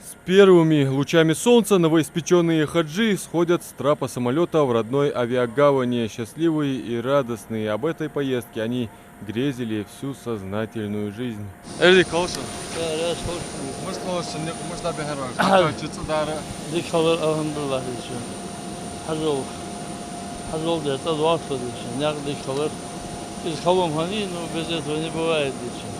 С первыми лучами солнца новоиспеченные хаджи сходят с трапа самолета в родной авиагавани. Счастливые и радостные об этой поездке они грезили всю сознательную жизнь. Dikkalar elhamdülillah için. Hazol diye de dua ediyorsun. Ne dikkalar? Biz kavam hani no bezet hani bывает için.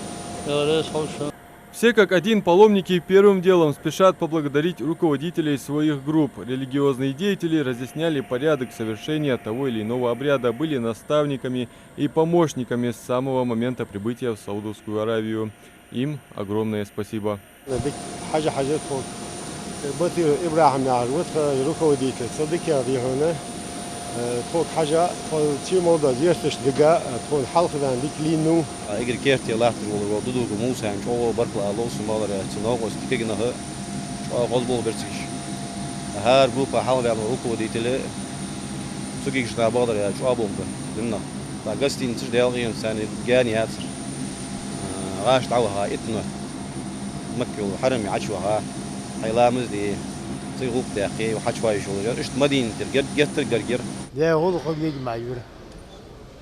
Ya çalışan. Все как один паломники первым делом спешат поблагодарить руководителей своих групп. Религиозные деятели разъясняли порядок совершения того или иного обряда, были наставниками и помощниками с самого момента прибытия в Саудовскую Аравию. Им огромное спасибо. توك حاجة تي موضة زيرتش دقاء تكون حلقة عن ديك لينو اگر كيرتي الله تقول ودودو موسى ان شو بركلا الله سمالر تناقص تيجينا ها شو غلبو برتش هار بوبا حاول على روكو ديتله سوكيش تابادر يا شو ابوم لنا باغستين تش ديالين سنه جاني هاتر غاش تعوها اتنا مكه وحرم عشوها هيلامز دي تيغوب داخي وحشواي شو اشت مدينه جتر جرجر لا غلق قبل معيورة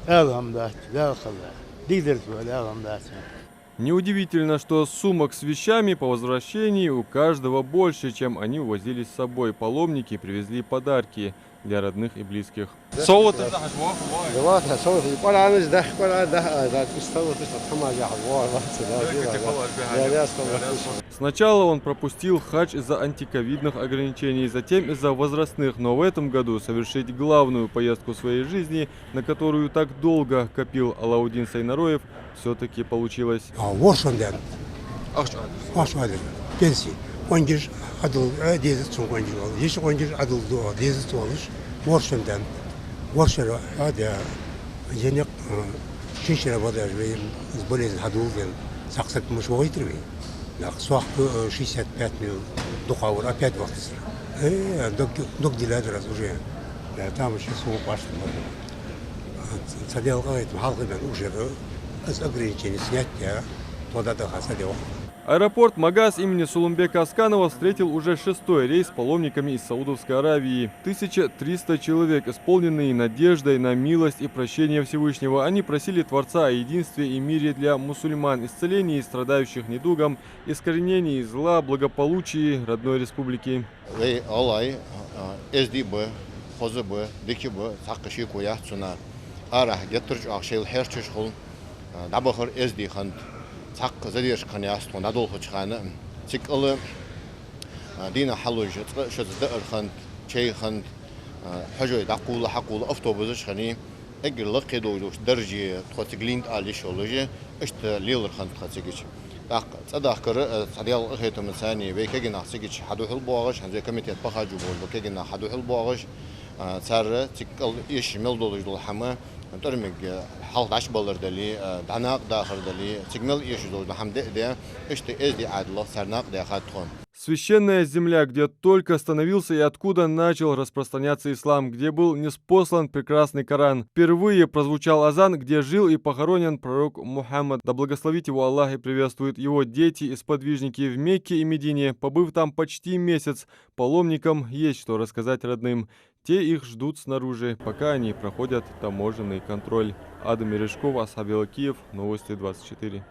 الحمد لا خلا ديدرت ولا الحمد. Неудивительно, что сумок с вещами по возвращении у каждого больше, чем они увозили с собой. Паломники привезли подарки для родных и близких. Сначала он пропустил хадж из-за антиковидных ограничений, затем из-за возрастных, но в этом году совершить главную поездку своей жизни, на которую так долго копил Алаудин Сайнароев, все-таки получилось. Нахсуах 65 минут, духовор опять вахтис. Док дилад раз уже. Там еще свой пашт. Садил говорит, халкы уже с ограничений снять, туда до хасадил. Аэропорт Магаз имени Сулумбека Асканова встретил уже 6-й рейс с паломниками из Саудовской Аравии. 1300 человек, исполненные надеждой на милость и прощение Всевышнего. Они просили Творца о единстве и мире для мусульман, исцелении страдающих недугом, искоренении зла, благополучии родной республики. تحق زديش كان ياستون دادول خشخانة تقل دينا حلوج شد دقر خند شيء خند حجوي دقول حقول أفتوبزش خني أجر لقي دوش درجة تقلين على شغلجة إشت ليلر خند خاتسيجش دق تذكر صديال أخيته من ثانية بيكجنا سيجش حدو حل باغش هنزي كمية بخاجو بول بيكجنا حدو حل باغش صار تقل إيش ملدول جدول حما ترمج حال عش بالر دلي دعناق داخل دلي تكمل إيش دول بحمد ده إشت إيش دي عدل سرناق ده خاتهم. Священная земля, где только остановился и откуда начал распространяться ислам, где был ниспослан прекрасный Коран. Впервые прозвучал азан, где жил и похоронен пророк Мухаммад. Да благословит его Аллах и приветствует его дети и сподвижники в Мекке и Медине. Побыв там почти месяц, паломникам есть что рассказать родным. Те их ждут снаружи, пока они проходят таможенный контроль. Адам Мережков, Асхаб Елакиев, Новости 24.